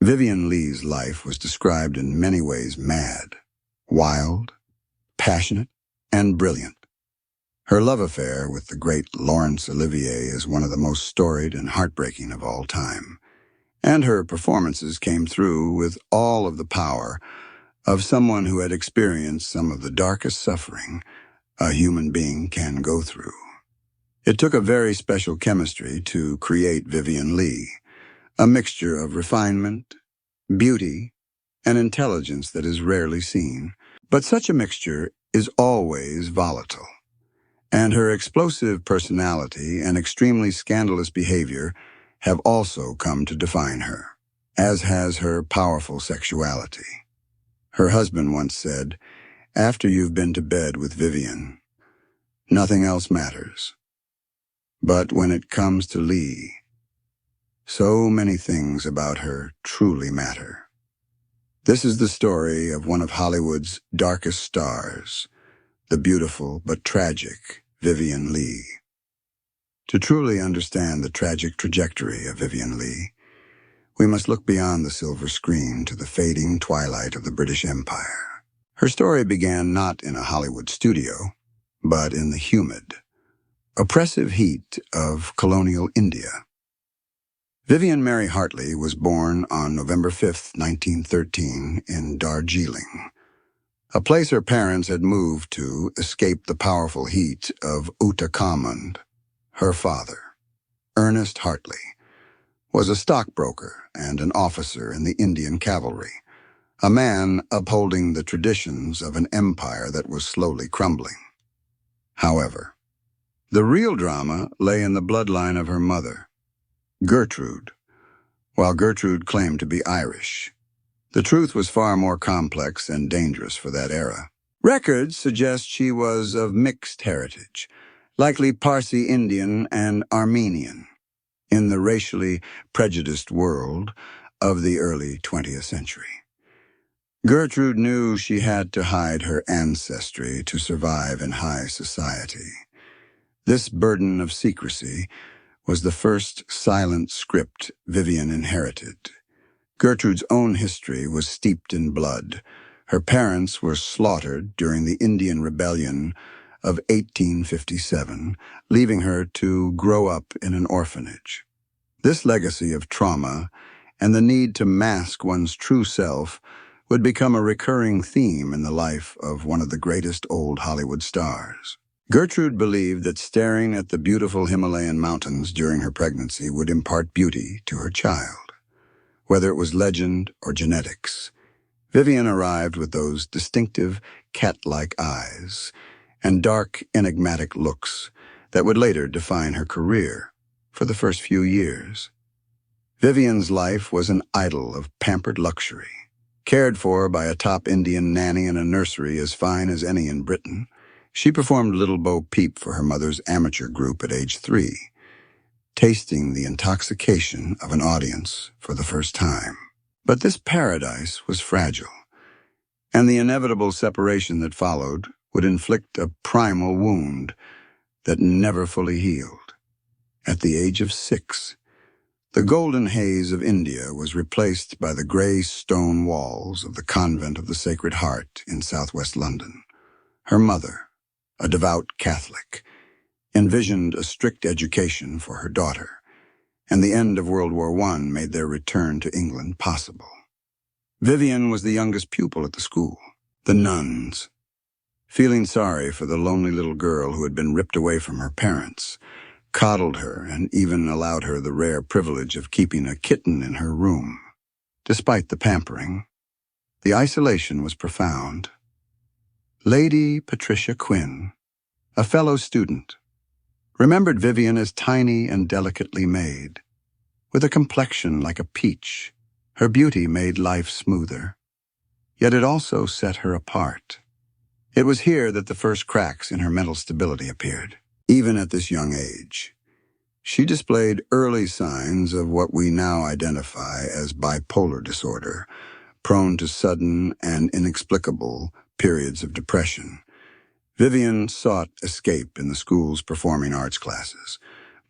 Vivien Leigh's life was described in many ways mad, wild, passionate, and brilliant. Her love affair with the great Laurence Olivier is one of the most storied and heartbreaking of all time, and her performances came through with all of the power of someone who had experienced some of the darkest suffering a human being can go through. It took a very special chemistry to create Vivien Leigh, a mixture of refinement, beauty, and intelligence that is rarely seen. But such a mixture is always volatile, and her explosive personality and extremely scandalous behavior have also come to define her, as has her powerful sexuality. Her husband once said, "After you've been to bed with Vivien, nothing else matters." But when it comes to Leigh, so many things about her truly matter. This is the story of one of Hollywood's darkest stars, the beautiful but tragic Vivien Leigh. To truly understand the tragic trajectory of Vivien Leigh, we must look beyond the silver screen to the fading twilight of the British Empire. Her story began not in a Hollywood studio, but in the humid, oppressive heat of colonial India. Vivian Mary Hartley was born on November 5, 1913, in Darjeeling, a place her parents had moved to escape the powerful heat of Uttarakhand. Her father, Ernest Hartley, was a stockbroker and an officer in the Indian cavalry, a man upholding the traditions of an empire that was slowly crumbling. However, the real drama lay in the bloodline of her mother, Gertrude. While Gertrude claimed to be Irish, the truth was far more complex and dangerous for that era. Records suggest she was of mixed heritage, likely Parsi Indian and Armenian, in the racially prejudiced world of the early 20th century. Gertrude knew she had to hide her ancestry to survive in high society. This burden of secrecy was the first silent script Vivien inherited. Gertrude's own history was steeped in blood. Her parents were slaughtered during the Indian Rebellion of 1857, leaving her to grow up in an orphanage. This legacy of trauma and the need to mask one's true self would become a recurring theme in the life of one of the greatest old Hollywood stars. Gertrude believed that staring at the beautiful Himalayan mountains during her pregnancy would impart beauty to her child. Whether it was legend or genetics, Vivien arrived with those distinctive cat-like eyes and dark, enigmatic looks that would later define her career for the first few years. Vivien's life was an idyll of pampered luxury, cared for by a top Indian nanny in a nursery as fine as any in Britain. She performed Little Bo Peep for her mother's amateur group at age 3, tasting the intoxication of an audience for the first time. But this paradise was fragile, and the inevitable separation that followed would inflict a primal wound that never fully healed. At the age of 6, the golden haze of India was replaced by the gray stone walls of the Convent of the Sacred Heart in southwest London. Her mother, a devout Catholic, envisioned a strict education for her daughter, and the end of World War I made their return to England possible. Vivien was the youngest pupil at the school. The nuns, feeling sorry for the lonely little girl who had been ripped away from her parents, coddled her and even allowed her the rare privilege of keeping a kitten in her room. Despite the pampering, the isolation was profound. Lady Patricia Quinn, a fellow student, remembered Vivien as tiny and delicately made, with a complexion like a peach. Her beauty made life smoother, yet it also set her apart. It was here that the first cracks in her mental stability appeared. Even at this young age, she displayed early signs of what we now identify as bipolar disorder, prone to sudden and inexplicable periods of depression. Vivien sought escape in the school's performing arts classes,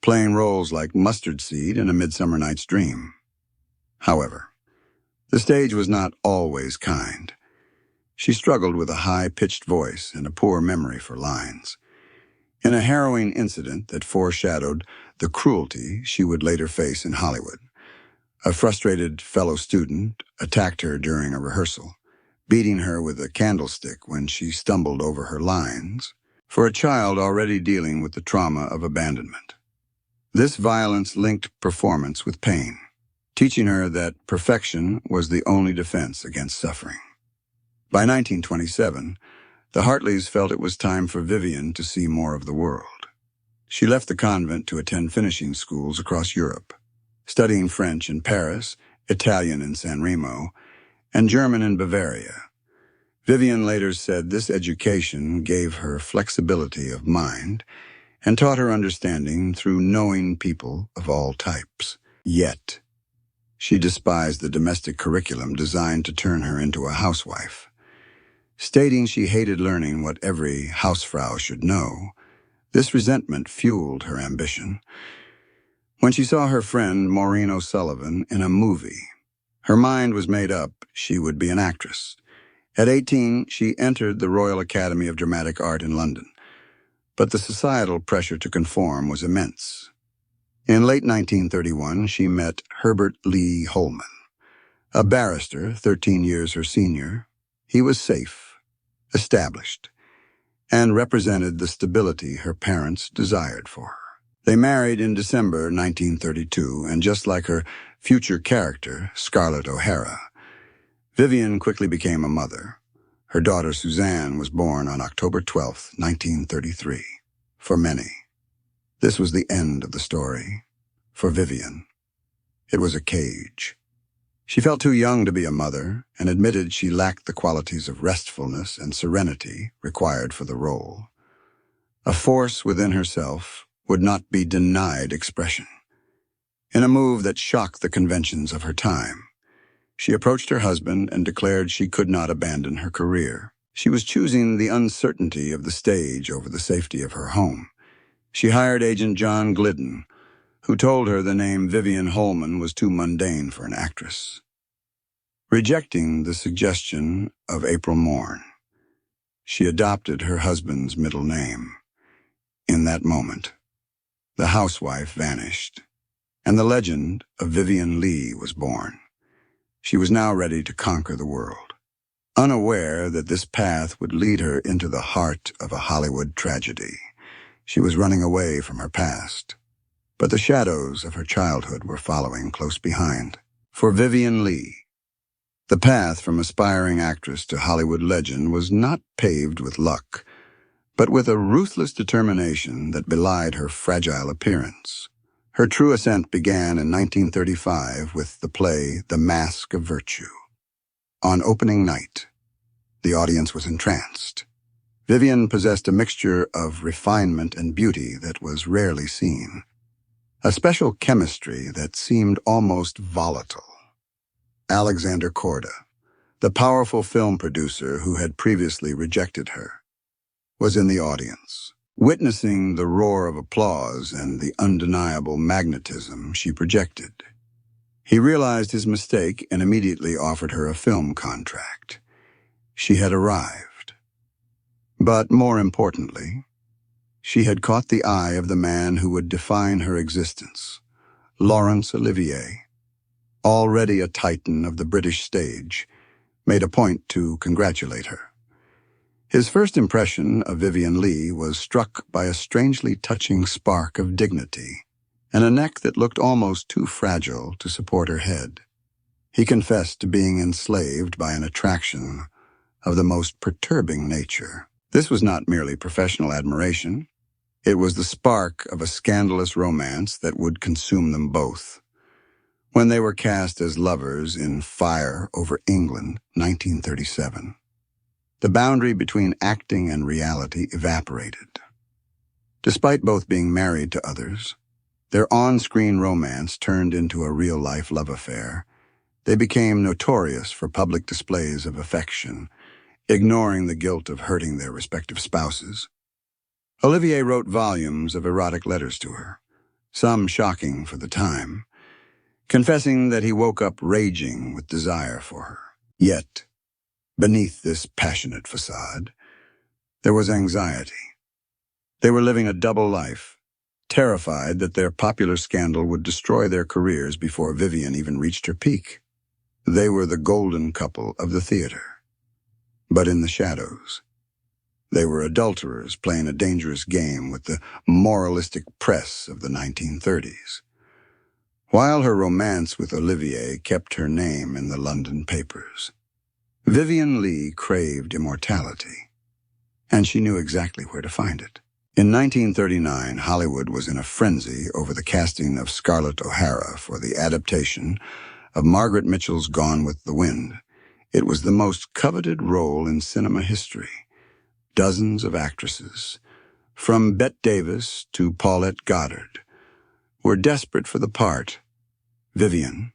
playing roles like Mustard Seed in A Midsummer Night's Dream. However, The stage was not always kind. She struggled with a high-pitched voice and a poor memory for lines. In a harrowing incident that foreshadowed the cruelty she would later face in Hollywood, a frustrated fellow student attacked her during a rehearsal, beating her with a candlestick when she stumbled over her lines, for a child already dealing with the trauma of abandonment. This violence linked performance with pain, teaching her that perfection was the only defense against suffering. By 1927, the Hartleys felt it was time for Vivien to see more of the world. She left the convent to attend finishing schools across Europe, studying French in Paris, Italian in San Remo, and German in Bavaria. Vivien later said this education gave her flexibility of mind and taught her understanding through knowing people of all types. Yet, she despised the domestic curriculum designed to turn her into a housewife. Stating she hated learning what every hausfrau should know, this resentment fueled her ambition. When she saw her friend Maureen O'Sullivan in a movie, her mind was made up she would be an actress. At 18, she entered the Royal Academy of Dramatic Art in London, but the societal pressure to conform was immense. In late 1931, she met Herbert Lee Holman, a barrister 13 years her senior. He was safe, established, and represented the stability her parents desired for her. They married in December 1932, and just like her future character, Scarlett O'Hara, Vivien quickly became a mother. Her daughter Suzanne was born on October 12, 1933. For many, this was the end of the story. For Vivien, it was a cage. She felt too young to be a mother and admitted she lacked the qualities of restfulness and serenity required for the role. A force within herself would not be denied expression. In a move that shocked the conventions of her time, she approached her husband and declared she could not abandon her career. She was choosing the uncertainty of the stage over the safety of her home. She hired agent John Glidden, who told her the name Vivien Holman was too mundane for an actress. Rejecting the suggestion of April Morn, she adopted her husband's middle name. In that moment, the housewife vanished, and the legend of Vivien Leigh was born. She was now ready to conquer the world, unaware that this path would lead her into the heart of a Hollywood tragedy. She was running away from her past, but the shadows of her childhood were following close behind. For Vivien Leigh, the path from aspiring actress to Hollywood legend was not paved with luck, but with a ruthless determination that belied her fragile appearance. Her true ascent began in 1935 with the play The Mask of Virtue. On opening night, the audience was entranced. Vivien possessed a mixture of refinement and beauty that was rarely seen, a special chemistry that seemed almost volatile. Alexander Korda, the powerful film producer who had previously rejected her, was in the audience. Witnessing the roar of applause and the undeniable magnetism she projected, he realized his mistake and immediately offered her a film contract. She had arrived. But more importantly, she had caught the eye of the man who would define her existence, Laurence Olivier. Already a titan of the British stage, made a point to congratulate her. His first impression of Vivien Leigh was struck by a strangely touching spark of dignity and a neck that looked almost too fragile to support her head. He confessed to being enslaved by an attraction of the most perturbing nature. This was not merely professional admiration. It was the spark of a scandalous romance that would consume them both. When they were cast as lovers in Fire Over England, 1937, the boundary between acting and reality evaporated. Despite both being married to others, their on-screen romance turned into a real-life love affair. They became notorious for public displays of affection, ignoring the guilt of hurting their respective spouses. Olivier wrote volumes of erotic letters to her, some shocking for the time. confessing that he woke up raging with desire for her. Yet, beneath this passionate facade, there was anxiety. They were living a double life, terrified that their popular scandal would destroy their careers before Vivien even reached her peak. They were the golden couple of the theater. But in the shadows, they were adulterers playing a dangerous game with the moralistic press of the 1930s. While her romance with Olivier kept her name in the London papers, Vivien Leigh craved immortality, and she knew exactly where to find it. In 1939, Hollywood was in a frenzy over the casting of Scarlett O'Hara for the adaptation of Margaret Mitchell's Gone with the Wind. It was the most coveted role in cinema history. Dozens of actresses, from Bette Davis to Paulette Goddard, were desperate for the part. Vivien,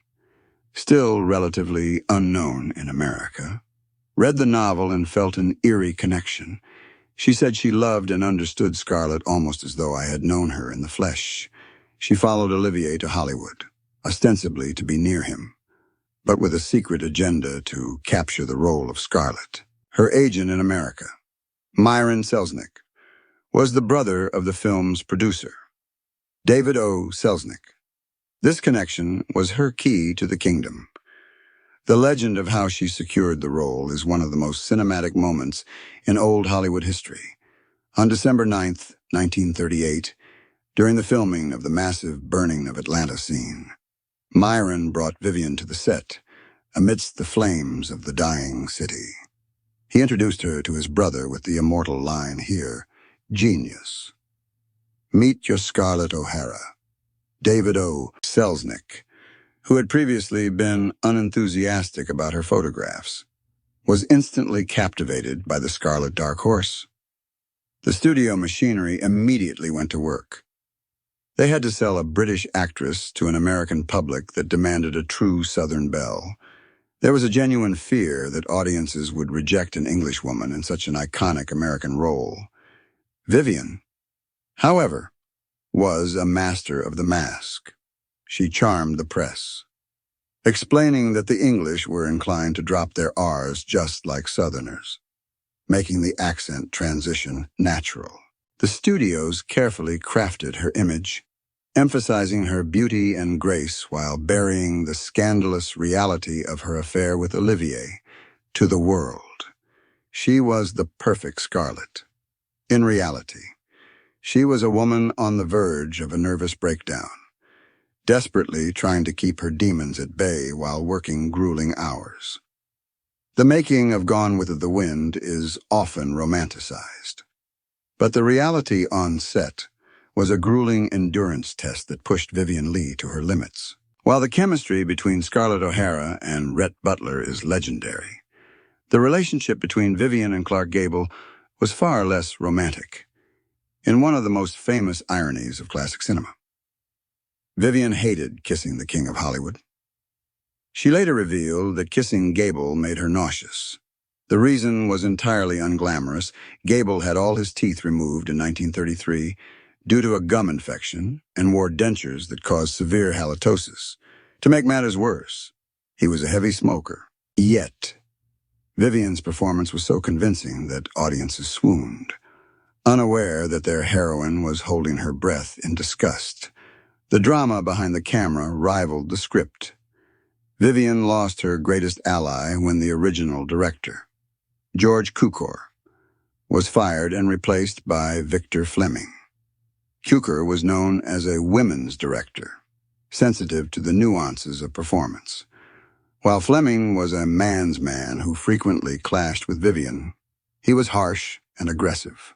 still relatively unknown in America, read the novel and felt an eerie connection. She said she loved and understood Scarlett almost as though I had known her in the flesh. She followed Olivier to Hollywood, ostensibly to be near him, but with a secret agenda to capture the role of Scarlett. Her agent in America, Myron Selznick, was the brother of the film's producer, David O. Selznick. This connection was her key to the kingdom. The legend of how she secured the role is one of the most cinematic moments in old Hollywood history. On December 9th, 1938, during the filming of the massive burning of Atlanta scene, Myron brought Vivien to the set, amidst the flames of the dying city. He introduced her to his brother with the immortal line here, "Genius. Meet your Scarlett O'Hara." David O. Selznick, who had previously been unenthusiastic about her photographs, was instantly captivated by the Scarlet Dark Horse. The studio machinery immediately went to work. They had to sell a British actress to an American public that demanded a true Southern belle. There was a genuine fear that audiences would reject an Englishwoman in such an iconic American role. Vivien, however, was a master of the mask. She charmed the press, explaining that the English were inclined to drop their R's just like Southerners, making the accent transition natural. The studios carefully crafted her image, emphasizing her beauty and grace while burying the scandalous reality of her affair with Olivier to the world. She was the perfect Scarlett. In reality, she was a woman on the verge of a nervous breakdown, desperately trying to keep her demons at bay while working grueling hours. The making of Gone with the Wind is often romanticized, but the reality on set was a grueling endurance test that pushed Vivien Leigh to her limits. While the chemistry between Scarlett O'Hara and Rhett Butler is legendary, the relationship between Vivien and Clark Gable was far less romantic. In one of the most famous ironies of classic cinema, Vivien hated kissing the King of Hollywood. She later revealed that kissing Gable made her nauseous. The reason was entirely unglamorous. Gable had all his teeth removed in 1933 due to a gum infection and wore dentures that caused severe halitosis. To make matters worse, he was a heavy smoker. Yet, Vivien's performance was so convincing that audiences swooned, unaware that their heroine was holding her breath in disgust. The drama behind the camera rivaled the script. Vivien lost her greatest ally when the original director, George Cukor, was fired and replaced by Victor Fleming. Cukor was known as a women's director, sensitive to the nuances of performance, while Fleming was a man's man who frequently clashed with Vivien. He was harsh and aggressive,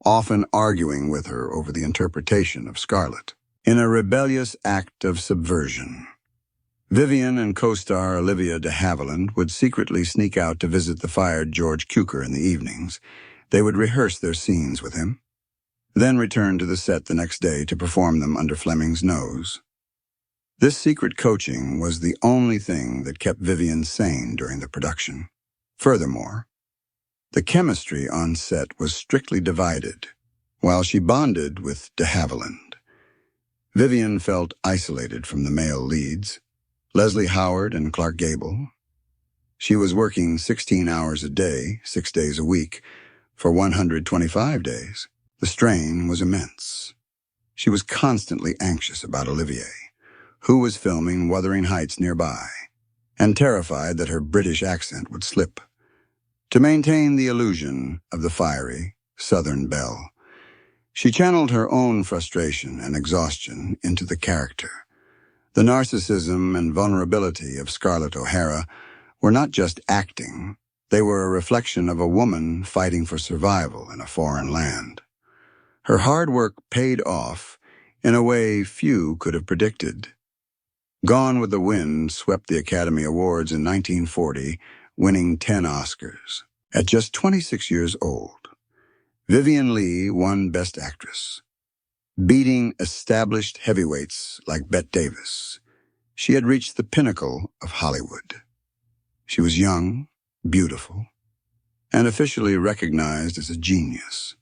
often arguing with her over the interpretation of Scarlett. In a rebellious act of subversion, Vivien and co-star Olivia de Havilland would secretly sneak out to visit the fired George Cukor in the evenings. They would rehearse their scenes with him, then return to the set the next day to perform them under Fleming's nose. This secret coaching was the only thing that kept Vivien sane during the production. Furthermore, the chemistry on set was strictly divided. While she bonded with de Havilland, Vivien felt isolated from the male leads. Leslie Howard and Clark Gable. She was working 16 hours a day, 6 days a week, for 125 days. The strain was immense. She was constantly anxious about Olivier, who was filming Wuthering Heights nearby, and terrified that her British accent would slip. To maintain the illusion of the fiery Southern belle, she channeled her own frustration and exhaustion into the character. The narcissism and vulnerability of Scarlett O'Hara were not just acting, they were a reflection of a woman fighting for survival in a foreign land. Her hard work paid off in a way few could have predicted. Gone with the Wind swept the Academy Awards in 1940, winning 10 Oscars. At just 26 years old, Vivien Leigh won Best Actress, beating established heavyweights like Bette Davis. She had reached the pinnacle of Hollywood. She was young, beautiful, and officially recognized as a genius.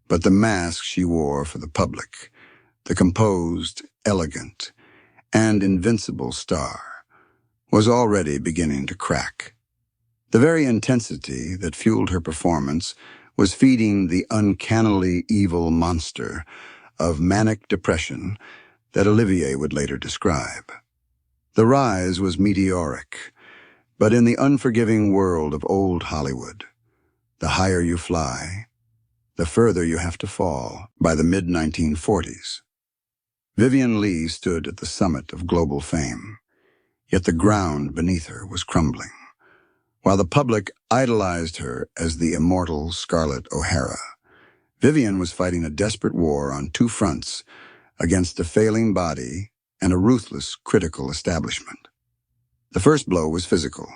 But the mask she wore for the public, the composed, elegant, and invincible star, was already beginning to crack. The very intensity that fueled her performance was feeding the uncannily evil monster of manic depression that Olivier would later describe. The rise was meteoric, but in the unforgiving world of old Hollywood, the higher you fly, the further you have to fall. By the mid-1940s, Vivien Leigh stood at the summit of global fame, yet the ground beneath her was crumbling. While the public idolized her as the immortal Scarlett O'Hara, Vivien was fighting a desperate war on two fronts against a failing body and a ruthless critical establishment. The first blow was physical.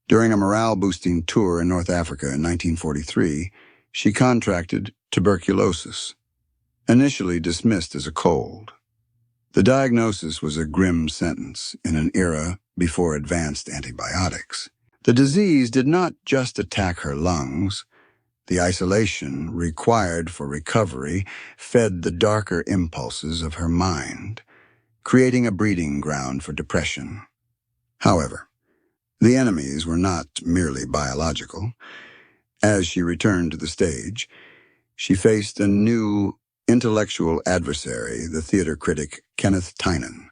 During a morale-boosting tour in North Africa in 1943, she contracted tuberculosis, initially dismissed as a cold. The diagnosis was a grim sentence in an era before advanced antibiotics. The disease did not just attack her lungs. The isolation required for recovery fed the darker impulses of her mind, creating a breeding ground for depression. However, the enemies were not merely biological. As she returned to the stage, she faced a new intellectual adversary, the theater critic Kenneth Tynan.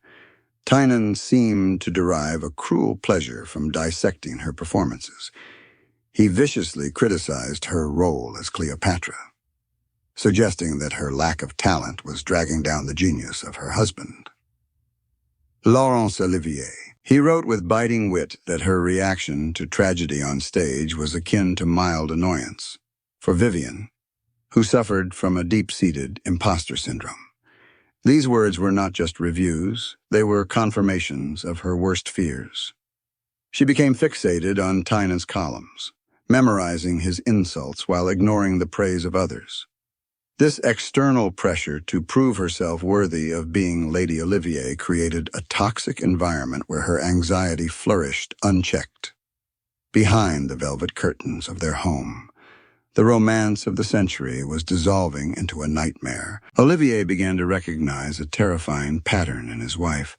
Tynan seemed to derive a cruel pleasure from dissecting her performances. He viciously criticized her role as Cleopatra, suggesting that her lack of talent was dragging down the genius of her husband. Laurence Olivier. He wrote with biting wit that her reaction to tragedy on stage was akin to mild annoyance. For Vivien, who suffered from a deep-seated imposter syndrome, these words were not just reviews, they were confirmations of her worst fears. She became fixated on Tynan's columns, memorizing his insults while ignoring the praise of others. This external pressure to prove herself worthy of being Lady Olivier created a toxic environment where her anxiety flourished unchecked. Behind the velvet curtains of their home, the romance of the century was dissolving into a nightmare. Olivier began to recognize a terrifying pattern in his wife,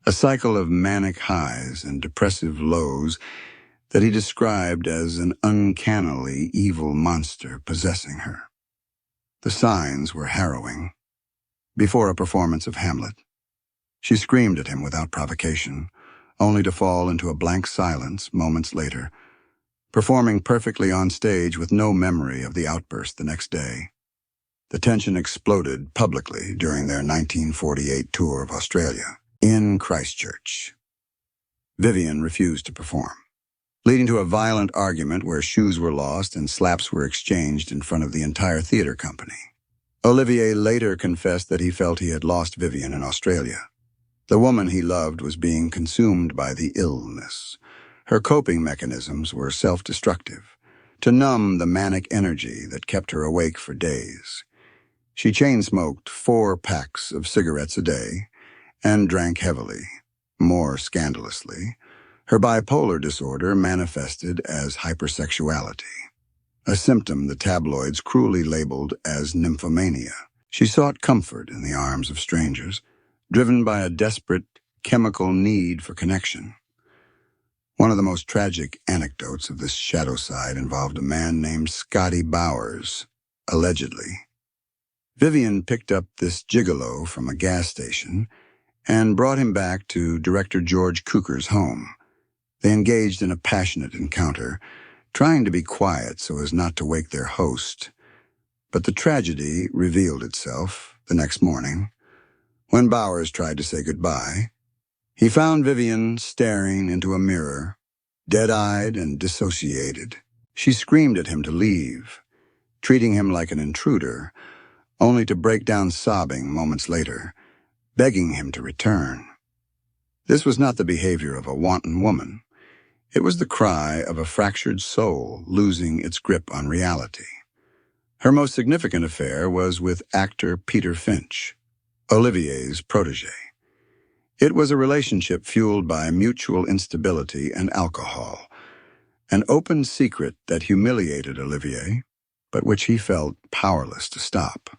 a cycle of manic highs and depressive lows that he described as an uncannily evil monster possessing her. The signs were harrowing. Before a performance of Hamlet, she screamed at him without provocation, only to fall into a blank silence moments later, performing perfectly on stage with no memory of the outburst the next day. The tension exploded publicly during their 1948 tour of Australia. In Christchurch, Vivien refused to perform, leading to a violent argument where shoes were lost and slaps were exchanged in front of the entire theater company. Olivier later confessed that he felt he had lost Vivien in Australia. The woman he loved was being consumed by the illness. Her coping mechanisms were self-destructive, to numb the manic energy that kept her awake for days. She chain-smoked 4 packs of cigarettes a day and drank heavily. More scandalously, her bipolar disorder manifested as hyper-sexuality, a symptom the tabloids cruelly labeled as nymphomania. She sought comfort in the arms of strangers, driven by a desperate, chemical need for connection. One of the most tragic anecdotes of this shadow side involved a man named Scotty Bowers, allegedly. Vivien picked up this gigolo from a gas station and brought him back to director George Cukor's home. They engaged in a passionate encounter, trying to be quiet so as not to wake their host. But the tragedy revealed itself the next morning. When Bowers tried to say goodbye, he found Vivien staring into a mirror, dead-eyed and dissociated. She screamed at him to leave, treating him like an intruder, only to break down sobbing moments later, begging him to return. This was not the behavior of a wanton woman. It was the cry of a fractured soul losing its grip on reality. Her most significant affair was with actor Peter Finch, Olivier's protégé. It was a relationship fueled by mutual instability and alcohol, an open secret that humiliated Olivier, but which he felt powerless to stop.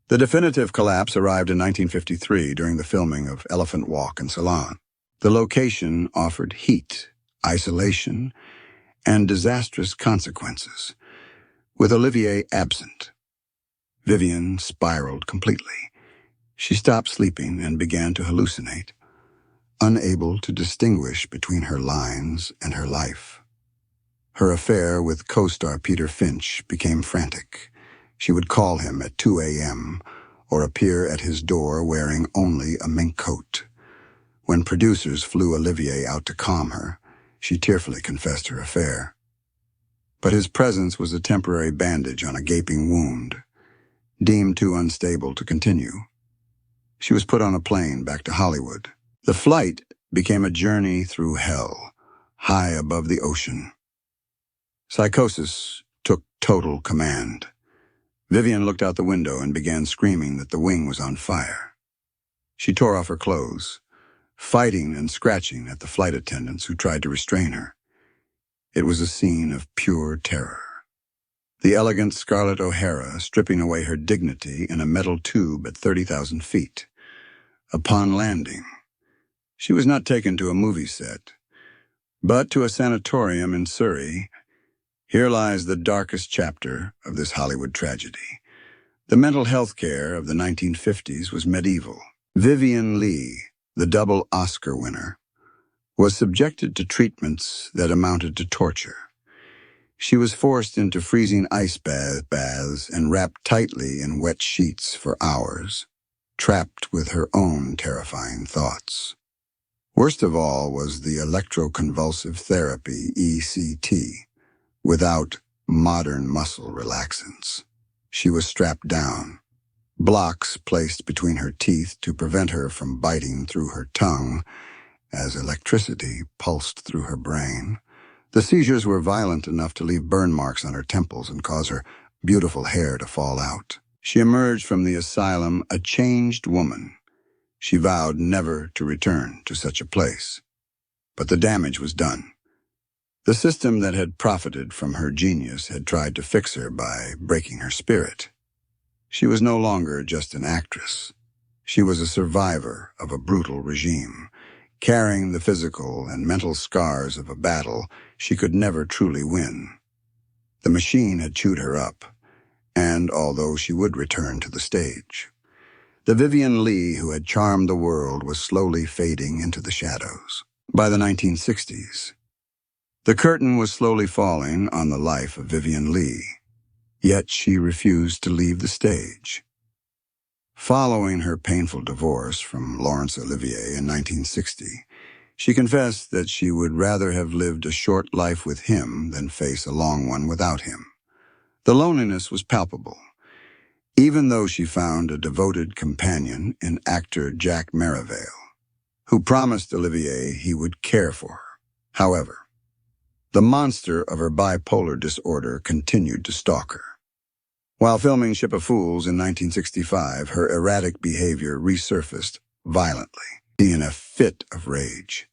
The definitive collapse arrived in 1953 during the filming of Elephant Walk and Salon. The location offered heat, isolation, and disastrous consequences. With Olivier absent, Vivien spiraled completely. She stopped sleeping and began to hallucinate, unable to distinguish between her lines and her life. Her affair with co-star Peter Finch became frantic. She would call him at 2 a.m. or appear at his door wearing only a mink coat. When producers flew Olivier out to calm her, she tearfully confessed her affair. But his presence was a temporary bandage on a gaping wound, deemed too unstable to continue. She was put on a plane back to Hollywood. The flight became a journey through hell, high above the ocean. Psychosis took total command. Vivien looked out the window and began screaming that the wing was on fire. She tore off her clothes, fighting and scratching at the flight attendants who tried to restrain her. It was a scene of pure terror. The elegant Scarlett O'Hara stripping away her dignity in a metal tube at 30,000 feet. Upon landing, she was not taken to a movie set, but to a sanatorium in Surrey. Here lies the darkest chapter of this Hollywood tragedy. The mental health care of the 1950s was medieval. Vivien Leigh, the double Oscar winner, was subjected to treatments that amounted to torture. She was forced into freezing ice baths and wrapped tightly in wet sheets for hours, trapped with her own terrifying thoughts. Worst of all was the electroconvulsive therapy, ECT, without modern muscle relaxants. She was strapped down, blocks placed between her teeth to prevent her from biting through her tongue as electricity pulsed through her brain. The seizures were violent enough to leave burn marks on her temples and cause her beautiful hair to fall out. She emerged from the asylum a changed woman. She vowed never to return to such a place. But the damage was done. The system that had profited from her genius had tried to fix her by breaking her spirit. She was no longer just an actress. She was a survivor of a brutal regime, carrying the physical and mental scars of a battle she could never truly win. The machine had chewed her up, and although she would return to the stage, the Vivien Leigh who had charmed the world was slowly fading into the shadows. By the 1960s, the curtain was slowly falling on the life of Vivien Leigh, yet she refused to leave the stage. Following her painful divorce from Laurence Olivier in 1960, she confessed that she would rather have lived a short life with him than face a long one without him. The loneliness was palpable, even though she found a devoted companion in actor Jack Merivale, who promised Olivier he would care for her. However, the monster of her bipolar disorder continued to stalk her. While filming Ship of Fools in 1965, her erratic behavior resurfaced violently. In a fit of rage,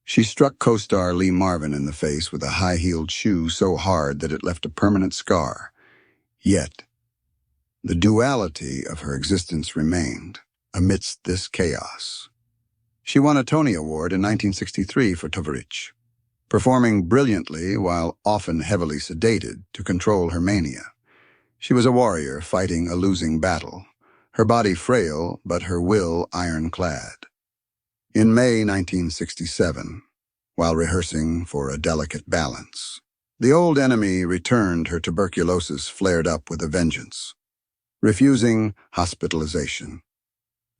she struck co-star Lee Marvin in the face with a high-heeled shoe so hard that it left a permanent scar. Yet, the duality of her existence remained amidst this chaos. She won a Tony Award in 1963 for Tovarich, performing brilliantly while often heavily sedated to control her mania. She was a warrior fighting a losing battle, her body frail but her will ironclad. In May 1967, while rehearsing for A Delicate Balance, the old enemy returned. Her tuberculosis flared up with a vengeance. Refusing hospitalization,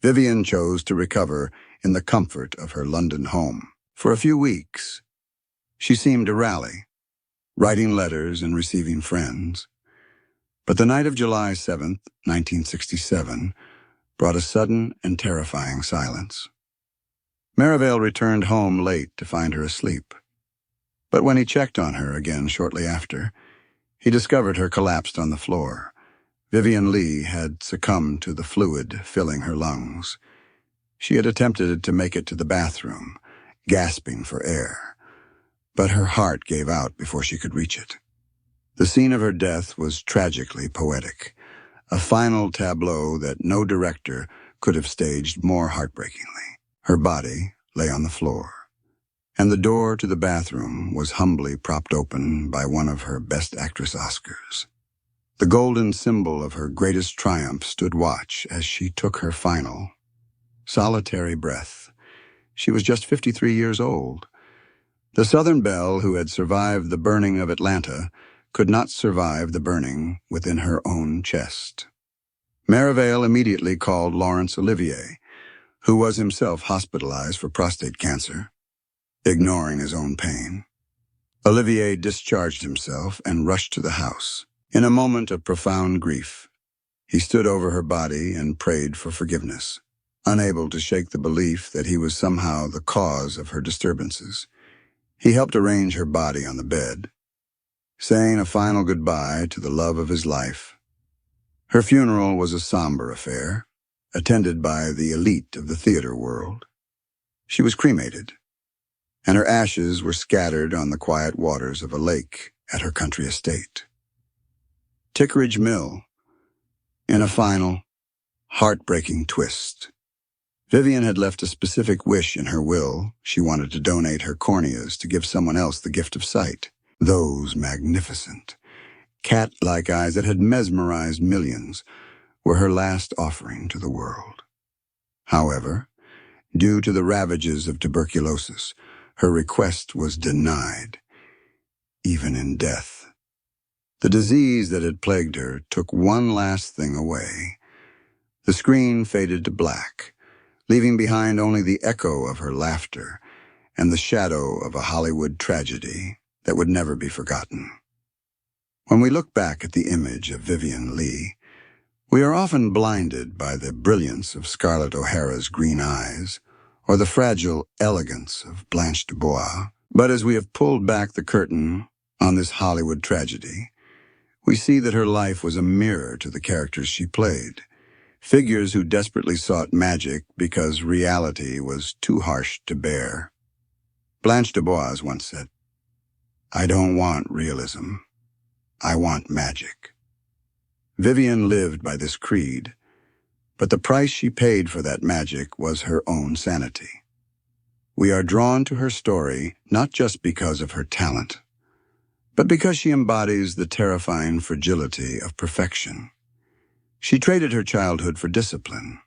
Vivien chose to recover in the comfort of her London home. For a few weeks, she seemed to rally, writing letters and receiving friends. But the night of July 7th, 1967, brought a sudden and terrifying silence. Merivale returned home late to find her asleep. But when he checked on her again shortly after, he discovered her collapsed on the floor. Vivien Leigh had succumbed to the fluid filling her lungs. She had attempted to make it to the bathroom, gasping for air, but her heart gave out before she could reach it. The scene of her death was tragically poetic, a final tableau that no director could have staged more heartbreakingly. Her body lay on the floor, and the door to the bathroom was humbly propped open by one of her Best Actress Oscars. The golden symbol of her greatest triumph stood watch as she took her final, solitary breath. She was just 53 years old. The Southern belle who had survived the burning of Atlanta could not survive the burning within her own chest. Merivale immediately called Laurence Olivier, who was himself hospitalized for prostate cancer, ignoring his own pain. Olivier discharged himself and rushed to the house. In a moment of profound grief, he stood over her body and prayed for forgiveness, unable to shake the belief that he was somehow the cause of her disturbances. He helped arrange her body on the bed, saying a final goodbye to the love of his life. Her funeral was a somber affair, attended by the elite of the theater world. She was cremated, and her ashes were scattered on the quiet waters of a lake at her country estate. Tickeridge Mill, in a final, heartbreaking twist. Vivien had left a specific wish in her will. She wanted to donate her corneas to give someone else the gift of sight. Those magnificent, cat-like eyes that had mesmerized millions were her last offering to the world. However, due to the ravages of tuberculosis, her request was denied, even in death. The disease that had plagued her took one last thing away. The screen faded to black, leaving behind only the echo of her laughter and the shadow of a Hollywood tragedy that would never be forgotten. When we look back at the image of Vivien Leigh, we are often blinded by the brilliance of Scarlett O'Hara's green eyes or the fragile elegance of Blanche Dubois. But as we have pulled back the curtain on this Hollywood tragedy, we see that her life was a mirror to the characters she played, figures who desperately sought magic because reality was too harsh to bear. Blanche Dubois once said, "I don't want realism. I want magic." Vivien lived by this creed, but the price she paid for that magic was her own sanity. We are drawn to her story not just because of her talent, but because she embodies the terrifying fragility of perfection. She traded her childhood for discipline,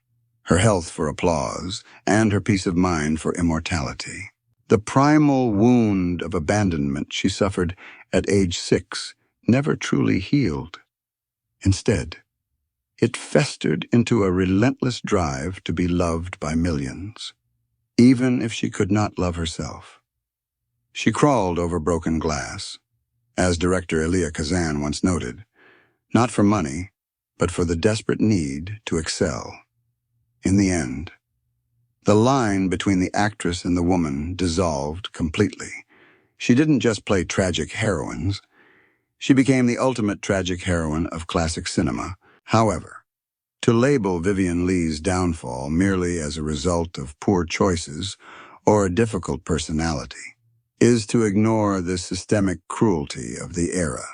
her health for applause, and her peace of mind for immortality. The primal wound of abandonment she suffered at age 6 never truly healed. Instead, it festered into a relentless drive to be loved by millions, even if she could not love herself. She crawled over broken glass, as director Elia Kazan once noted, not for money, but for the desperate need to excel. In the end, the line between the actress and the woman dissolved completely. She didn't just play tragic heroines. She became the ultimate tragic heroine of classic cinema. However, to label Vivien Leigh's downfall merely as a result of poor choices or a difficult personality is to ignore the systemic cruelty of the era.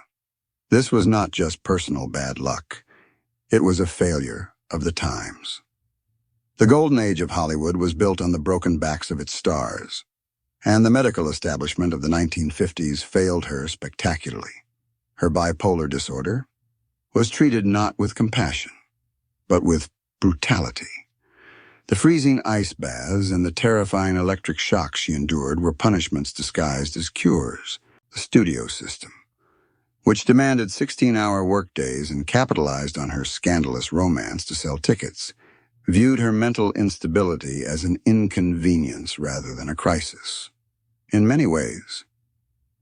This was not just personal bad luck. It was a failure of the times. The golden age of Hollywood was built on the broken backs of its stars, and the medical establishment of the 1950s failed her spectacularly. Her bipolar disorder was treated not with compassion, but with brutality. The freezing ice baths and the terrifying electric shocks she endured were punishments disguised as cures. The studio system, which demanded 16-hour workdays and capitalized on her scandalous romance to sell tickets, viewed her mental instability as an inconvenience rather than a crisis. In many ways,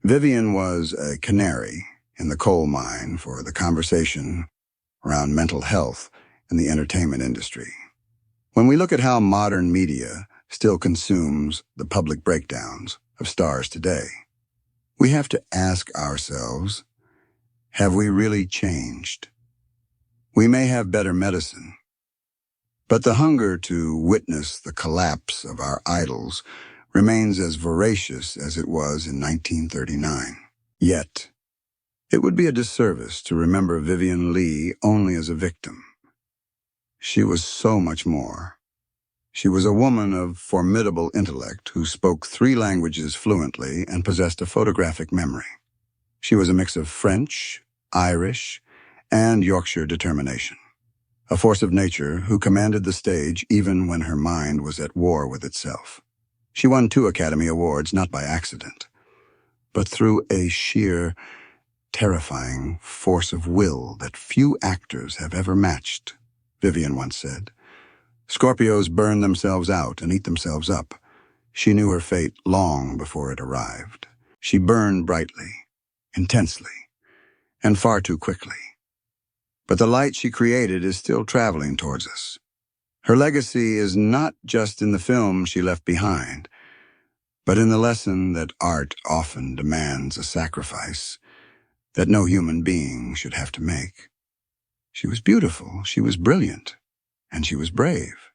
Vivien was a canary in the coal mine for the conversation around mental health in the entertainment industry. When we look at how modern media still consumes the public breakdowns of stars today, we have to ask ourselves, have we really changed? We may have better medicine, but the hunger to witness the collapse of our idols remains as voracious as it was in 1939. Yet, it would be a disservice to remember Vivien Leigh only as a victim. She was so much more. She was a woman of formidable intellect who spoke 3 languages fluently and possessed a photographic memory. She was a mix of French, Irish, and Yorkshire determination. A force of nature who commanded the stage even when her mind was at war with itself. She won 2 Academy Awards not by accident, but through a sheer, terrifying force of will that few actors have ever matched, Vivien once said. Scorpios burn themselves out and eat themselves up. She knew her fate long before it arrived. She burned brightly, intensely, and far too quickly. But the light she created is still traveling towards us. Her legacy is not just in the film she left behind, but in the lesson that art often demands a sacrifice that no human being should have to make. She was beautiful, she was brilliant, and she was brave.